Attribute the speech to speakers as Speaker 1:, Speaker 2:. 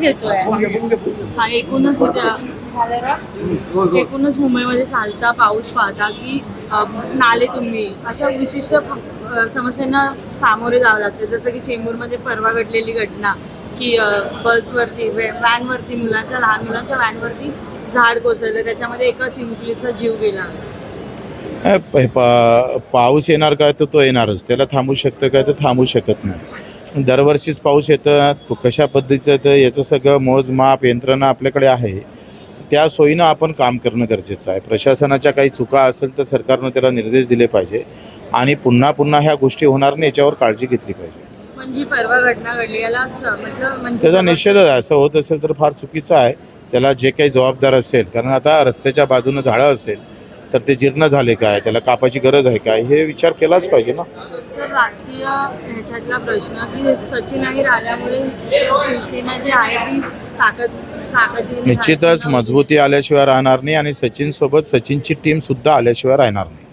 Speaker 1: येतोय हा एकूणच एकूणच मुंबईमध्ये चालता पाऊस पाहता की नाले तुम्ही अशा विशिष्ट समस्यांना सामोरे जावं लागतं, जसं की चेंबूरमध्ये परवा घडलेली घटना की बसवरती व्हॅनवरती लहान मुलांच्या व्हॅनवरती झाड कोसळलं, त्याच्यामध्ये एका चिमुकलीचा जीव गेला.
Speaker 2: पाऊस येणार काय तर तो येणारच, त्याला थांबू शकतं काय तर थांबू शकत नाही. दरवर्षीच पाऊस येतं, तो कशा पद्धतीचं येतं याचं सगळं मोजमाप यंत्रणा आपल्याकडे आहे. त्या सोयीनं आपण काम करणं गरजेचं आहे. प्रशासनाच्या काही चुका असेल तर सरकारनं त्याला निर्देश दिले पाहिजे आणि पुन्हा पुन्हा ह्या गोष्टी होणार नाही याच्यावर काळजी घेतली पाहिजे.
Speaker 1: म्हणजे परवा घटना घडली याला म्हणजे
Speaker 2: त्याचा निषेध असं होत असेल तर फार चुकीचं आहे. त्याला जे काही जबाबदार असेल, कारण आता रस्त्याच्या बाजूनं झाडं असेल तर ते जीर्ण झाले काय, त्याला कापाची गरज आहे काय, हे विचार केलाच पाहिजे ना.
Speaker 1: सर, राजकीय ह्याच्यातला प्रश्न की सचिन अहिर आल्यामुळे शिवसेना जी आहे ती ताकदीने
Speaker 2: निश्चितच मजबूती आल्याशिवाय राहणार नाही आणि सचिन सोबत सचिनची टीम सुद्धा आल्याशिवाय राहणार नाही.